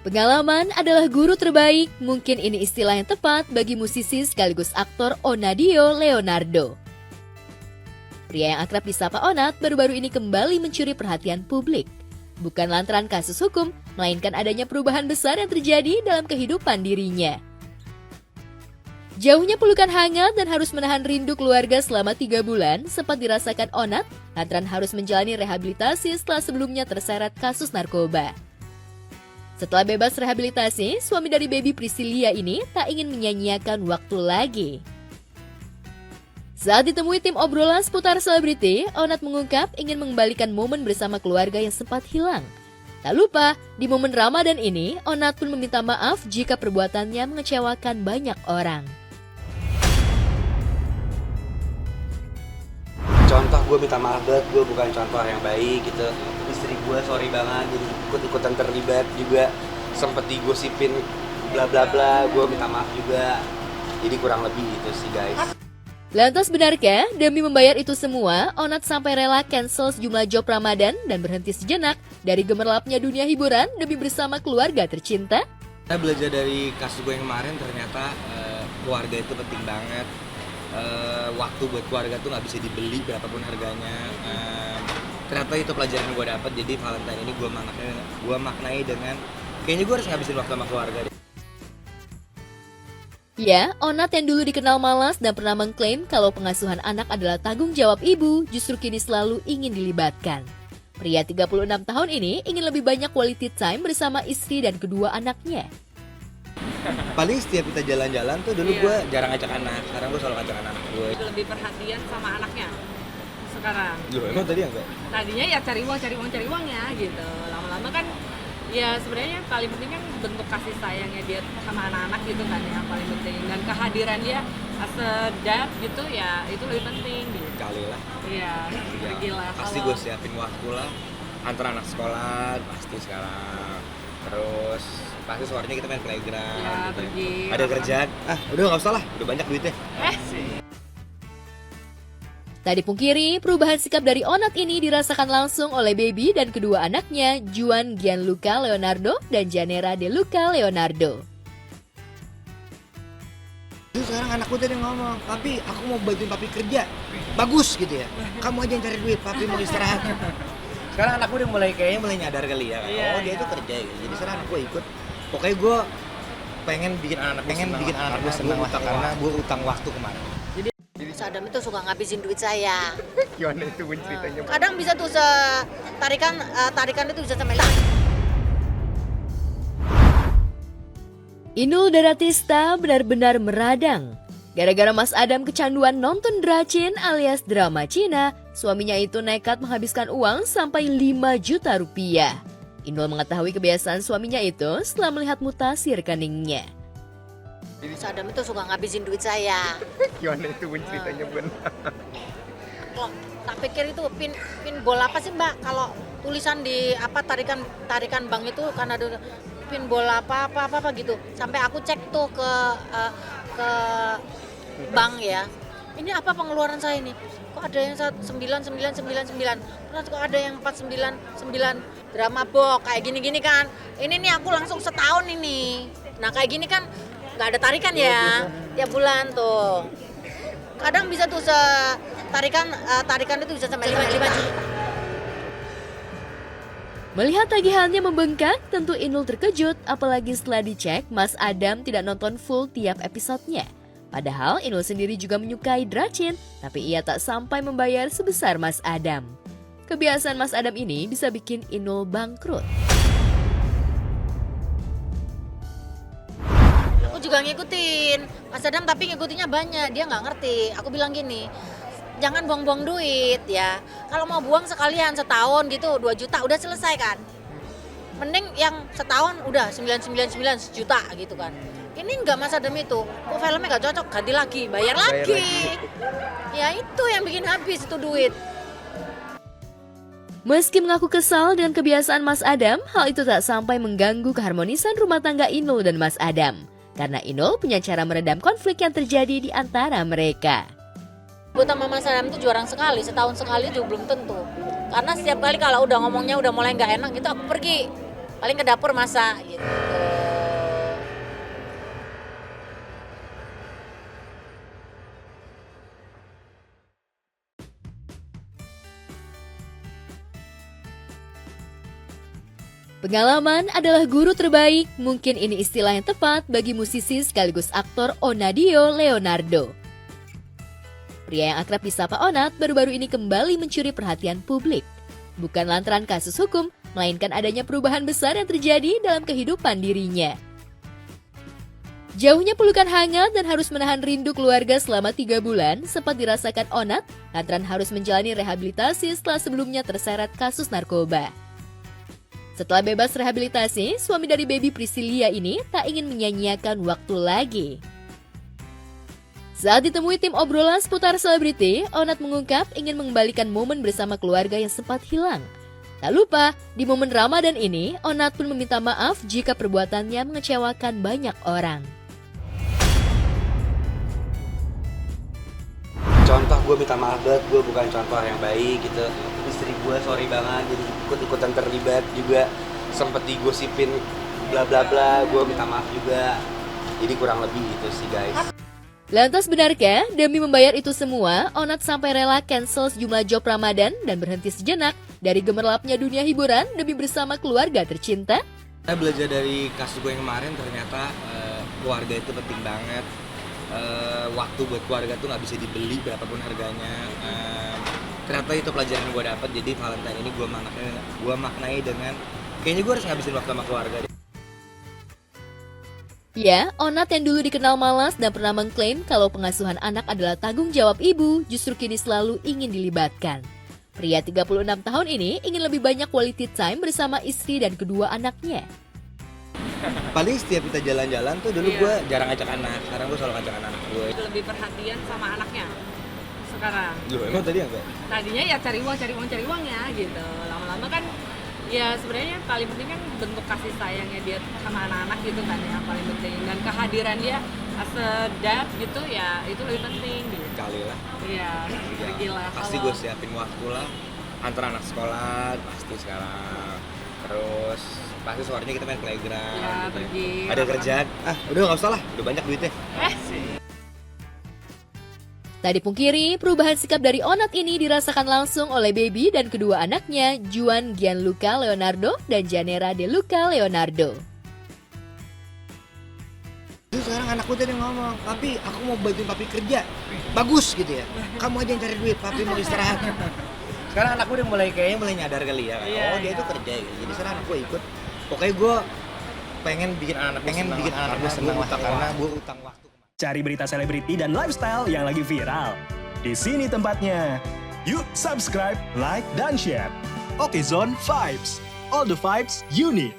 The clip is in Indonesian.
Pengalaman adalah guru terbaik, mungkin ini istilah yang tepat bagi musisi sekaligus aktor Onadio Leonardo. Pria yang akrab disapa Onat baru-baru ini kembali mencuri perhatian publik. Bukan lantaran kasus hukum, melainkan adanya perubahan besar yang terjadi dalam kehidupan dirinya. Jauhnya pelukan hangat dan harus menahan rindu keluarga selama 3 bulan sempat dirasakan Onat lantaran harus menjalani rehabilitasi setelah sebelumnya terseret kasus narkoba. Setelah bebas rehabilitasi, suami dari baby Priscilia ini tak ingin menyia-nyiakan waktu lagi. Saat ditemui tim obrolan seputar selebriti, Onat mengungkap ingin mengembalikan momen bersama keluarga yang sempat hilang. Tak lupa, di momen Ramadan ini, Onat pun meminta maaf jika perbuatannya mengecewakan banyak orang. Contoh gue minta maaf banget, gue bukan contoh yang baik gitu. Istri gue sorry banget, jadi ikut-ikutan terlibat juga. Sempet digosipin bla bla bla, gue minta maaf juga. Jadi kurang lebih gitu sih guys. Lantas benarkah demi membayar itu semua, Onat sampai rela cancel sejumlah job Ramadan dan berhenti sejenak dari gemerlapnya dunia hiburan demi bersama keluarga tercinta? Saya belajar dari kasus gue yang kemarin, ternyata keluarga itu penting banget. Waktu buat keluarga tuh nggak bisa dibeli berapapun harganya. Ternyata itu pelajaran yang gue dapat. Jadi Valentine ini gue maknai dengan kayaknya gue harus ngabisin waktu sama keluarga deh. Ya, Onat yang dulu dikenal malas dan pernah mengklaim kalau pengasuhan anak adalah tanggung jawab ibu, justru kini selalu ingin dilibatkan. Pria 36 tahun ini ingin lebih banyak quality time bersama istri dan kedua anaknya. Paling setiap kita jalan-jalan tuh dulu gue jarang ngajak anak, sekarang gue selalu ngajak anak gue. Lebih perhatian sama anaknya sekarang. Loh, emang tadi enggak? Tadinya ya cari uang ya gitu. Lama-lama kan ya sebenarnya paling penting kan bentuk kasih sayangnya dia sama anak-anak gitu kan yang paling penting, dan kehadiran dia as a dad gitu ya itu lebih penting gitu. Kali lah. Iya, pergilah. Pasti gue siapin waktu lah antara anak sekolah pasti sekarang. Terus pasti sorenya kita main playground Ya, gitu. pergi. Ada kerjaan, udah nggak usah lah, udah banyak duitnya. Tak dipungkiri, perubahan sikap dari Onat ini dirasakan langsung oleh baby dan kedua anaknya, Juan Gianluca Leonardo dan Janera De Luca Leonardo. Terus sekarang anakku tadi ngomong, papi aku mau bantuin papi kerja, bagus gitu ya, kamu aja yang cari duit, papi mau istirahat. Sekarang anakku udah kayaknya mulai nyadar kali ya. Dia itu kerja gitu. Jadi sekarang anakku ikut. Pokoknya gue pengen bikin anak gue senang lah, karena gue utang waktu kemarin. Mas Adam itu suka ngabisin duit saya. Gimana itu ceritanya? Kadang bisa tuh tarikan itu bisa sampai Inul Daratista benar-benar meradang. Gara-gara Mas Adam kecanduan nonton Dracin alias drama Cina, suaminya itu nekat menghabiskan uang sampai 5 juta rupiah. Inul mengetahui kebiasaan suaminya itu setelah melihat mutasi rekeningnya. Mas Adam itu suka ngabisin duit saya. Gimana itu ceritanya Bun? Kok tak pikir itu pin bola apa sih Mbak? Kalau tulisan di tarikan bank itu kan ada pin bola apa gitu. Sampai aku cek tuh ke bank ya. Ini apa pengeluaran saya ini? Kok ada yang 9999, terus kok ada yang 499 drama box kayak gini-gini kan. Ini nih aku langsung setahun ini. Nah kayak gini kan nggak ada tarikan ya tiap bulan tuh. Kadang bisa tuh tarikan itu bisa sampai 5 juta. Melihat tagihannya membengkak, tentu Inul terkejut apalagi setelah dicek Mas Adam tidak nonton full tiap episodenya. Padahal Inul sendiri juga menyukai Dracin, tapi ia tak sampai membayar sebesar Mas Adam. Kebiasaan Mas Adam ini bisa bikin Inul bangkrut. Aku juga ngikutin Mas Adam, tapi ngikutinnya banyak, dia nggak ngerti. Aku bilang gini, jangan buang-buang duit ya. Kalau mau buang sekalian setahun gitu 2 juta udah selesai kan. Mending yang setahun udah 999 sejuta gitu kan. Ini enggak Mas Adam itu, kok filmnya nggak cocok, ganti lagi, bayar lagi. Ya itu yang bikin habis itu duit. Meski mengaku kesal dengan kebiasaan Mas Adam, hal itu tak sampai mengganggu keharmonisan rumah tangga Inul dan Mas Adam. Karena Inul punya cara meredam konflik yang terjadi di antara mereka. Buat sama Mas Adam itu jarang sekali, setahun sekali juga belum tentu. Karena setiap kali kalau udah ngomongnya udah mulai nggak enak gitu aku pergi. paling ke dapur masak gitu. Pengalaman adalah guru terbaik, mungkin ini istilah yang tepat bagi musisi sekaligus aktor Onadio Leonardo. Pria yang akrab disapa Onat baru-baru ini kembali mencuri perhatian publik. Bukan lantaran kasus hukum, melainkan adanya perubahan besar yang terjadi dalam kehidupan dirinya. Jauhnya pelukan hangat dan harus menahan rindu keluarga selama 3 bulan sempat dirasakan Onat lantaran harus menjalani rehabilitasi setelah sebelumnya terseret kasus narkoba. Setelah bebas rehabilitasi, suami dari baby Priscilia ini tak ingin menyia-nyiakan waktu lagi. Saat ditemui tim obrolan seputar selebriti, Onat mengungkap ingin mengembalikan momen bersama keluarga yang sempat hilang. Tak lupa, di momen Ramadan ini, Onat pun meminta maaf jika perbuatannya mengecewakan banyak orang. Contoh gue minta maaf banget, gue bukan contoh yang baik gitu. Istri gue sorry banget, jadi ikut-ikutan terlibat juga, sempet digosipin bla bla bla, gue minta maaf juga. Jadi kurang lebih gitu sih guys. Lantas benarkah demi membayar itu semua, Onat sampai rela cancel sejumlah job Ramadan dan berhenti sejenak dari gemerlapnya dunia hiburan demi bersama keluarga tercinta? Saya belajar dari kasus gue yang kemarin, ternyata keluarga itu penting banget. Waktu buat keluarga tuh nggak bisa dibeli berapapun harganya. Ternyata itu pelajaran yang gue dapat. Jadi Valentine ini gue maknai dengan kayaknya gue harus ngabisin waktu sama keluarga deh. Ya, Onat yang dulu dikenal malas dan pernah mengklaim kalau pengasuhan anak adalah tanggung jawab ibu, justru kini selalu ingin dilibatkan. Pria 36 tahun ini ingin lebih banyak quality time bersama istri dan kedua anaknya. Paling setiap kita jalan-jalan tuh dulu Iya. gue jarang ngajak anak, sekarang gue selalu ngajak anak gue. Lebih perhatian sama anaknya sekarang. Loh, emang tadi enggak? Tadinya ya cari uang ya gitu. Lama-lama kan ya sebenarnya paling penting kan bentuk kasih sayangnya dia sama anak-anak gitu kan yang paling penting, dan kehadiran dia as a dad gitu ya itu lebih penting gitu. Kali lah. Iya, pergilah. Pasti gue siapin waktu lah antara anak sekolah pasti sekarang. Terus pasti sorenya kita main playground. Ya, gitu. pergi. Ada kerjaan. Udah nggak usah lah, udah banyak duitnya. Tak dipungkiri, perubahan sikap dari Onat ini dirasakan langsung oleh baby dan kedua anaknya, Juan Gianluca Leonardo dan Janera De Luca Leonardo. Terus sekarang anak gue tadi ngomong, papi aku mau bantuin papi kerja. Bagus gitu ya. Kamu aja yang cari duit, papi mau istirahat. Sekarang anak gue udah mulai nyadar kali ya. Iya, Oh dia iya. itu kerja ya. Jadi sekarang anak gue ikut. Pokoknya gue pengen bikin anak gue senang lah karena gue utang waktu. Cari berita selebriti dan lifestyle yang lagi viral. Di sini tempatnya. Yuk subscribe, like, dan share. Oke Zone Vibes. All the vibes you need.